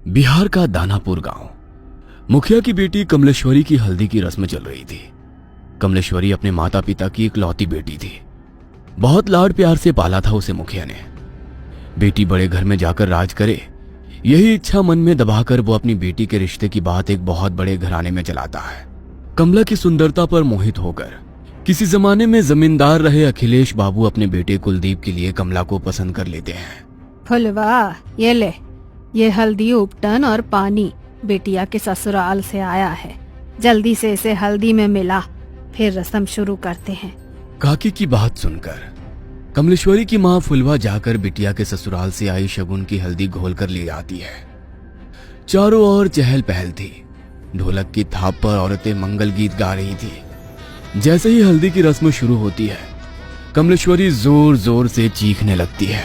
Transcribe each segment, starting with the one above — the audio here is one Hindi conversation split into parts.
बिहार का दानापुर गांव। मुखिया की बेटी कमलेश्वरी की हल्दी की रस्म चल रही थी। कमलेश्वरी अपने माता पिता की इकलौती बेटी थी। बहुत लाड प्यार से पाला था उसे मुखिया ने। बेटी बड़े घर में जाकर राज करे, यही इच्छा मन में दबाकर वो अपनी बेटी के रिश्ते की बात एक बहुत बड़े घराने में चलाता है। कमला की सुंदरता पर मोहित होकर किसी जमाने में जमींदार रहे अखिलेश बाबू अपने बेटे कुलदीप के लिए कमला को पसंद कर लेते हैं। फुलवा, ये ले, ये हल्दी उपटन और पानी बेटिया के ससुराल से आया है। जल्दी से इसे हल्दी में मिला, फिर रस्म शुरू करते हैं। काकी की बात सुनकर कमलेश्वरी की माँ फुलवा जाकर बिटिया के ससुराल से आई शगुन की हल्दी घोल कर ले आती है। चारों ओर चहल पहल थी। ढोलक की थाप पर औरतें मंगल गीत गा रही थी। जैसे ही हल्दी की रस्म शुरू होती है, कमलेश्वरी जोर जोर से चीखने लगती है।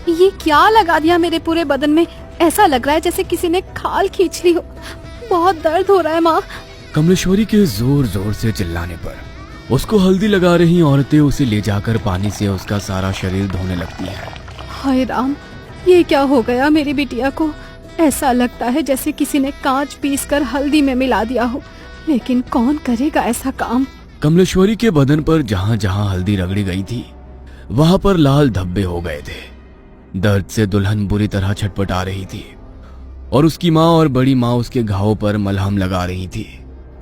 ये क्या लगा दिया मेरे पूरे बदन में? ऐसा लग रहा है जैसे किसी ने खाल खींच ली हो। बहुत दर्द हो रहा है माँ। कमलेश्वरी के जोर जोर से चिल्लाने पर उसको हल्दी लगा रही औरतें उसे ले जाकर पानी से उसका सारा शरीर धोने लगती हैं। हाय राम, ये क्या हो गया मेरी बिटिया को? ऐसा लगता है जैसे किसी ने कांच पीसकर हल्दी में मिला दिया हो, लेकिन कौन करेगा ऐसा काम? कमलेश्वरी के बदन पर जहां जहां हल्दी रगड़ी गई थी, वहां पर लाल धब्बे हो गए थे। दर्द से दुल्हन बुरी तरह छटपटा रही थी और उसकी माँ और बड़ी माँ उसके घावों पर मलहम लगा रही थी।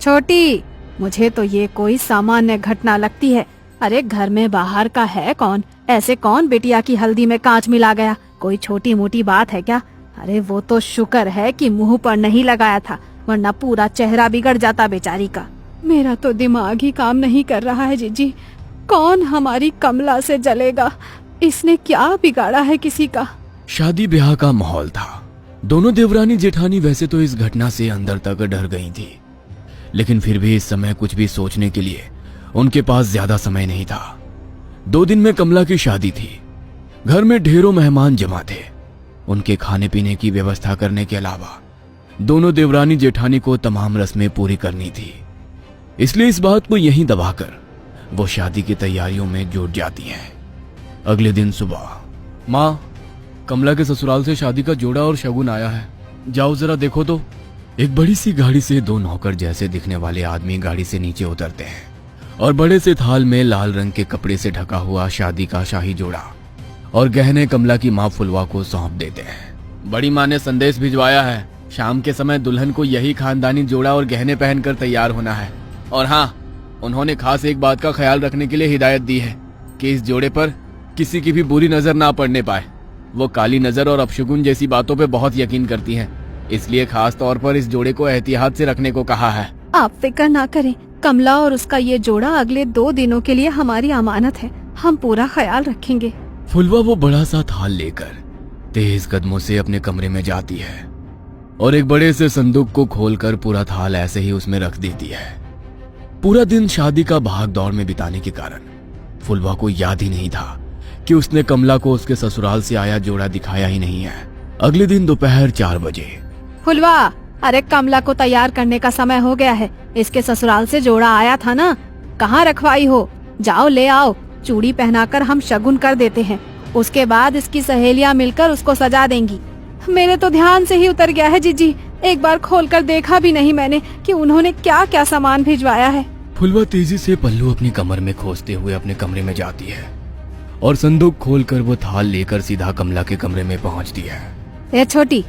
छोटी, मुझे तो ये कोई सामान्य घटना लगती है। अरे घर में बाहर का है कौन? ऐसे कौन बेटिया की हल्दी में कांच मिला गया? कोई छोटी मोटी बात है क्या? अरे वो तो शुक्र है कि मुंह पर नहीं लगाया था, वरना पूरा चेहरा बिगड़ जाता बेचारी का। मेरा तो दिमाग ही काम नहीं कर रहा है जीजी। कौन हमारी कमला से जलेगा? इसने क्या बिगाड़ा है किसी का? शादी ब्याह का माहौल था। दोनों देवरानी जेठानी वैसे तो इस घटना से अंदर तक डर गई थी, लेकिन फिर भी इस समय कुछ भी सोचने के लिए उनके पास ज्यादा समय नहीं था। 2 दिन में कमला की शादी थी। घर में ढेरों मेहमान जमा थे। उनके खाने पीने की व्यवस्था करने के अलावा दोनों देवरानी जेठानी को तमाम रस्में पूरी करनी थी। इसलिए इस बात को यहीं दबाकर वो शादी की तैयारियों में जुट जाती हैं। अगले दिन सुबह, माँ, कमला के ससुराल से शादी का जोड़ा और शगुन आया है, जाओ जरा देखो तो। एक बड़ी सी गाड़ी से 2 नौकर जैसे दिखने वाले आदमी गाड़ी से नीचे उतरते हैं और बड़े से थाल में लाल रंग के कपड़े से ढका हुआ शादी का शाही जोड़ा और गहने कमला की माँ फुलवा को सौंप देते हैं। बड़ी माँ ने संदेश भिजवाया है, शाम के समय दुल्हन को यही खानदानी जोड़ा और गहने पहनकर तैयार होना है। और हाँ, उन्होंने खास एक बात का ख्याल रखने के लिए हिदायत दी है कि इस जोड़े पर किसी की भी बुरी नजर ना पड़ने पाए। वो काली नजर और अपशगुन जैसी बातों पे बहुत यकीन करती हैं, इसलिए खास तौर पर इस जोड़े को एहतियात से रखने को कहा है। आप फिक्र ना करें, कमला और उसका ये जोड़ा अगले 2 दिनों के लिए हमारी अमानत है। हम पूरा ख्याल रखेंगे। फुलवा वो बड़ा सा थाल लेकर तेज कदमों से अपने कमरे में जाती है और एक बड़े से संदूक को खोलकर पूरा थाल ऐसे ही उसमें रख देती है। पूरा दिन शादी का भाग दौड़ में बिताने के कारण फुलवा को याद ही नहीं था कि उसने कमला को उसके ससुराल से आया जोड़ा दिखाया ही नहीं है। अगले दिन दोपहर 4 बजे, फुलवा, अरे कमला को तैयार करने का समय हो गया है। इसके ससुराल से जोड़ा आया था ना, कहाँ रखवाई हो? जाओ ले आओ। चूड़ी पहनाकर हम शगुन कर देते हैं, उसके बाद इसकी सहेलियां मिलकर उसको सजा देंगी। मेरे तो ध्यान से ही उतर गया है जीजी। एक बार खोलकर देखा भी नहीं मैंने कि उन्होंने क्या क्या सामान भिजवाया है। फुलवा तेजी से पल्लू अपनी कमर में खोसते हुए अपने कमरे में जाती है और संदूक खोलकर वो थाल लेकर सीधा कमला के कमरे में पहुंचती है। ए छोटी,